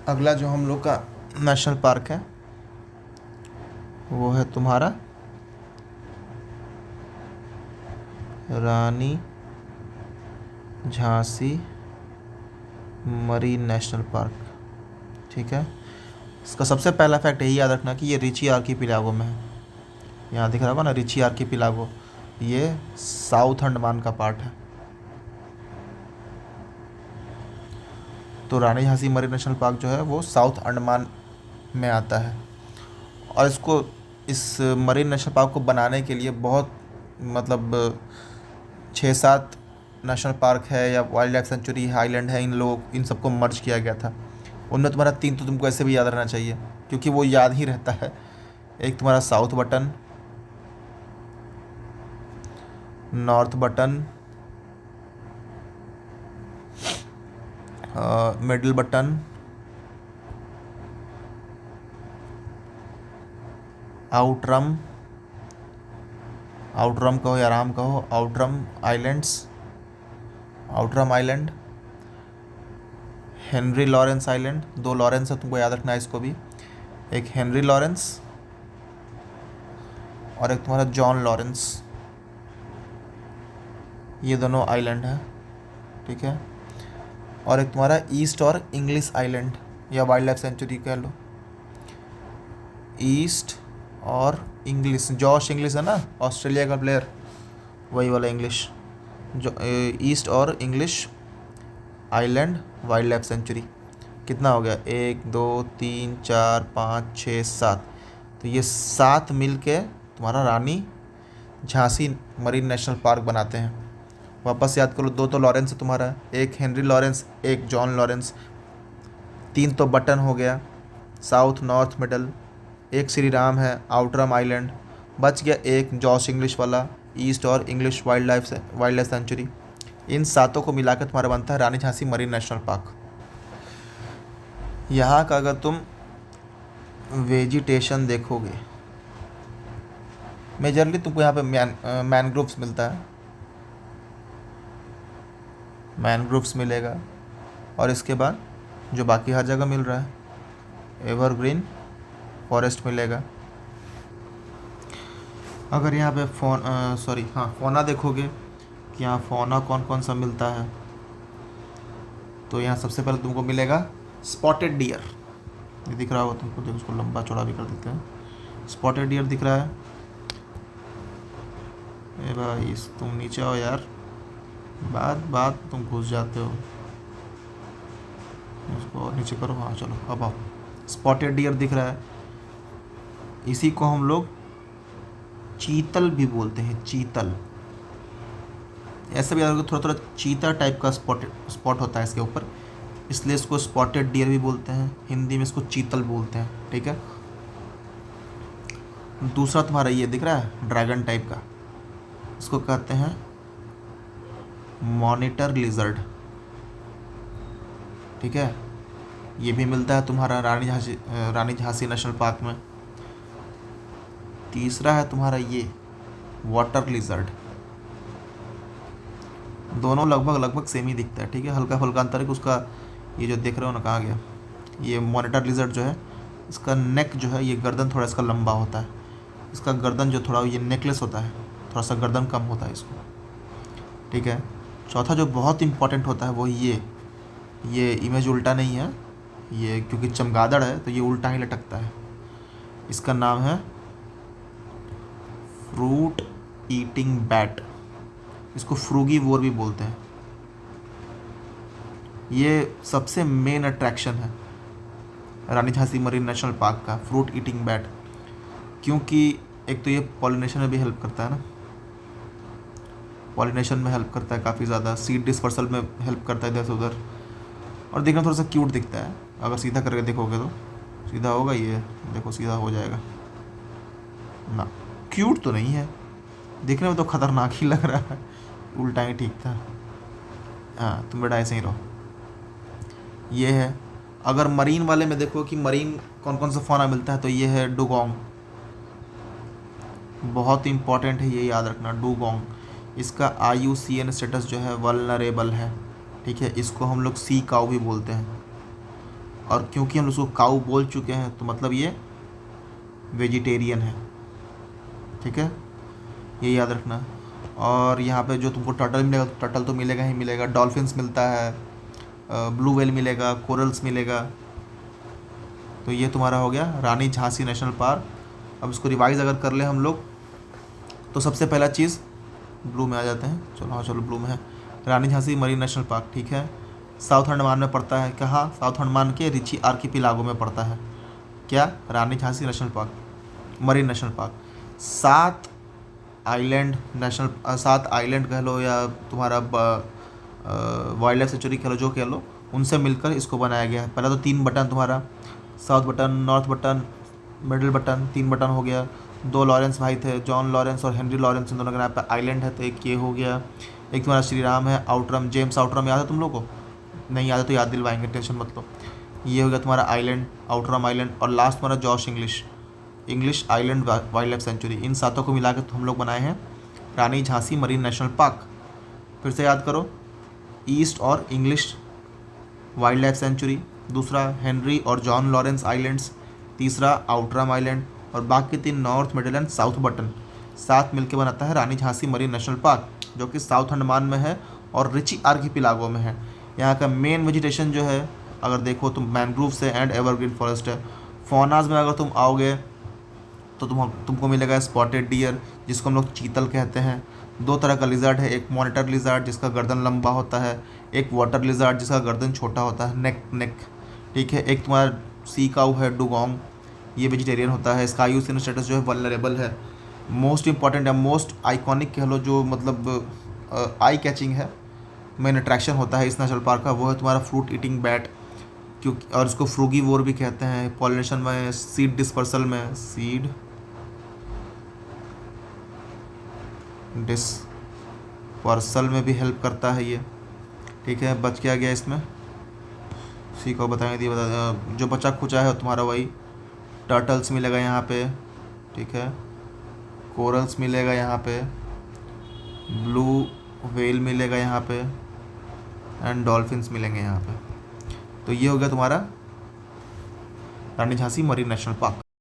अगला जो हम लोग का नेशनल पार्क है वो है तुम्हारा रानी झांसी मरीन नेशनल पार्क। ठीक है, इसका सबसे पहला फैक्ट यही याद रखना कि ये रिची आर्कीपिलागो में है। यहाँ दिख रहा होगा ना रिची आर्कीपिलागो, ये साउथ अंडमान का पार्ट है। तो रानी झांसी मरीन नेशनल पार्क जो है वो साउथ अंडमान में आता है। और इसको इस मरीन नेशनल पार्क को बनाने के लिए बहुत मतलब 6-7 नेशनल पार्क है या वाइल्ड लाइफ सेंचुरी है, आइलैंड है, इन सबको मर्ज किया गया था। उनमें तुम्हारा 3 तो तुमको ऐसे भी याद रहना चाहिए क्योंकि वो याद ही रहता है। एक तुम्हारा south button, north button, middle button, Outram कहो या आराम कहो, Outram island, Henry Lawrence island. 2 Lawrence है, तुमको याद रखना है इसको भी। एक हेनरी लॉरेंस और एक तुम्हारा जॉन लॉरेंस, ये दोनों आइलैंड है। ठीक है, और एक तुम्हारा ईस्ट और इंग्लिश आइलैंड या वाइल्ड लाइफ सेंचुरी कह लो। ईस्ट और इंग्लिश, जॉश इंग्लिश है ना, ऑस्ट्रेलिया का प्लेयर, वही वाला इंग्लिश। जो ईस्ट और English island wild life century. कितना हो गया? 1 2 3 4 5 6 7। तो ये 7 मिल के तुम्हारा रानी झांसी मरीन नेशनल पार्क बनाते हैं। वापस याद करो, 2 तो लॉरेंस है तुम्हारा, एक हेनरी लॉरेंस, एक जॉन लॉरेंस। 3 तो बटन हो गया, साउथ नॉर्थ मिडल। एक श्री राम है, आउटरम आइलैंड। बच गया एक जॉश इंग्लिश वाला, ईस्ट और इंग्लिश वाइल्ड लाइफ सेंचुरी। इन 7 को मिलाकर तुम्हारा बनता है Rani Jhansi marine national park. यहाँ का अगर तुम वेजिटेशन देखोगे, मेजरली तुमको यहाँ पे मैनग्रोव्स मिलता है, मैनग्रोव्स मिलेगा। और इसके बाद जो बाकी हर जगह मिल रहा है, एवरग्रीन फॉरेस्ट मिलेगा। अगर यहाँ पे फौना देखोगे कि यहाँ फौना कौन कौन सा मिलता है, तो यहाँ सबसे पहले तुमको मिलेगा स्पॉटेड डियर। ये दिख रहा होगा तुमको, देखो उसको लंबा चौड़ा भी कर देते हैं। स्पॉटेड डियर दिख रहा है। ए भाई तुम नीचे आओ यार, बात तुम घुस जाते हो। इसको और नीचे करो, हाँ चलो अब आओ। स्पॉटेड डियर दिख रहा है, इसी को हम लोग चीतल भी बोलते हैं, चीतल। ऐसा भी थोड़ा थोड़ा चीता टाइप का स्पॉट होता है इसके ऊपर, इसलिए इसको स्पॉटेड डियर भी बोलते हैं। हिंदी में इसको चीतल बोलते हैं। ठीक है, दूसरा तुम्हारा ये दिख रहा है ड्रैगन टाइप का, इसको कहते हैं मॉनिटर लिजर्ड। ठीक है, ये भी मिलता है तुम्हारा रानी झांसी नेशनल पार्क में। तीसरा है तुम्हारा ये वाटर लिजर्ड। दोनों लगभग सेम ही दिखता है। ठीक है, हल्का फुल्का अंतर है कि उसका ये जो देख रहे हो ना, कहाँ गया ये मॉनिटर लिजर्ड जो है, इसका नेक जो है, ये गर्दन थोड़ा इसका लंबा होता है। इसका गर्दन जो थोड़ा ये नेकलेस होता है, थोड़ा सा गर्दन कम होता है इसको। ठीक है, चौथा जो बहुत इम्पॉर्टेंट होता है वो ये इमेज उल्टा नहीं है, ये क्योंकि चमगादड़ है तो ये उल्टा ही लटकता है। इसका नाम है फ्रूट ईटिंग बैट, इसको फ्रूगी वोर भी बोलते हैं। ये सबसे मेन अट्रैक्शन है Rani Jhansi marine national park का, फ्रूट ईटिंग बैट। क्योंकि एक तो ये पॉलिनेशन में भी हेल्प करता है ना, पॉलिनेशन में हेल्प करता है काफ़ी ज़्यादा, सीड डिस्पर्सल में हेल्प करता है इधर से उधर, और देखना थोड़ा सा क्यूट दिखता है। अगर सीधा करके देखोगे तो सीधा होगा, ये देखो सीधा हो जाएगा ना, क्यूट तो नहीं है, देखने में तो ख़तरनाक ही लग रहा है, उल्टा ही ठीक था। हाँ तुम बेटा ऐसे ही रहो। ये है, अगर मरीन वाले में देखो कि मरीन कौन कौन सा फौना मिलता है, तो ये है डुगोंग, बहुत इंपॉर्टेंट है, ये याद रखना डुगोंग। इसका IUCN स्टेटस जो है वल्नरेबल है। ठीक है, इसको हम लोग सी काऊ भी बोलते हैं। और क्योंकि हम उसको काऊ बोल चुके हैं तो मतलब ये वेजिटेरियन है, ठीक है, ये याद रखना। और यहाँ पे जो तुमको टर्टल मिलेगा, टर्टल तो मिलेगा ही मिलेगा, डॉल्फिन्स मिलता है, ब्लू व्हेल मिलेगा, कोरल्स मिलेगा। तो ये तुम्हारा हो गया रानी झांसी नेशनल पार्क। अब इसको रिवाइज अगर कर ले हम लोग तो सबसे पहला चीज़, ब्लू में आ जाते हैं, चलो हाँ चलो ब्लू में है, Rani Jhansi marine national park, ठीक है। साउथ अंडमान में पड़ता है, कहाँ, साउथ अंडमान के रिची आर्किपिलागो में पड़ता है। क्या, Rani Jhansi national park, marine national park. 7 island national, 7 island कह लो या तुम्हारा वाइल्ड लाइफ सेंचुरी कह लो, जो कह लो, उनसे मिलकर इसको बनाया गया है। पहला तो 3 बटन तुम्हारा, south button, north button, middle button, 3 button हो गया। 2 लॉरेंस भाई थे, जॉन लॉरेंस और हेनरी लॉरेंस, इन दोनों के नाम पे आइलैंड है, तो एक ये हो गया। एक तुम्हारा श्री राम है, आउटरम, जेम्स आउटरम, याद है तुम लोग को? नहीं याद है तो याद दिलवाएंगे, टेंशन मत लो। ये हो गया तुम्हारा आइलैंड, आउटरम आइलैंड। और लास्ट तुम्हारा जॉश English island wild life sanctuary. इन 7 को मिला के हम लोग बनाए हैं Rani Jhansi marine national park. फिर से याद करो, ईस्ट और इंग्लिश वाइल्ड लाइफ सेंचुरी, दूसरा हेनरी और जॉन लॉरेंस आइलैंड्स, तीसरा आउटरम आइलैंड, और बाकी 3 north, middle and south button, 7 मिलकर बनाता है Rani Jhansi marine national park, जो कि साउथ अंडमान में है और रिची आर्किपिलागो में है। यहाँ का मेन वेजिटेशन जो है अगर देखो तो मैनग्रोव से एंड एवरग्रीन फॉरेस्ट है। फौनाज में अगर तुम आओगे तो तुमको मिलेगा स्पॉटेड डियर, जिसको हम लोग चीतल कहते हैं। 2 तरह का लिजर्ड है, एक मॉनिटर लिजर्ड जिसका गर्दन लंबा होता है, एक वाटर लिजर्ड जिसका गर्दन छोटा होता है, नेक, ठीक है। एक तुम्हारा सी काऊ है, डुगोंग, ये वेजिटेरियन होता है। इसका आयु स्टेटस जो है वल्नरेबल है। मोस्ट इंपॉर्टेंट या मोस्ट आइकॉनिक कह लो, जो मतलब आई कैचिंग है, मेन अट्रैक्शन होता है इस नेशनल पार्क का, वो है तुम्हारा फ्रूट ईटिंग बैट, क्योंकि और इसको फ्रूगीवोर भी कहते हैं। पॉलिनेशन में, सीड डिस्पर्सल में, सीड डिस्पर्सल में भी हेल्प करता है ये, ठीक है। बच क्या गया इसमें, सी को बताएंगे दिए, बता जो बचा खुचा है तुम्हारा वही, टर्टल्स मिलेगा यहाँ पे, ठीक है, कोरल्स मिलेगा यहाँ पे, ब्लू व्हेल मिलेगा यहाँ पे, एंड डॉल्फिन्स मिलेंगे यहाँ पे। तो ये हो गया तुम्हारा रानी झांसी मरीन नेशनल पार्क।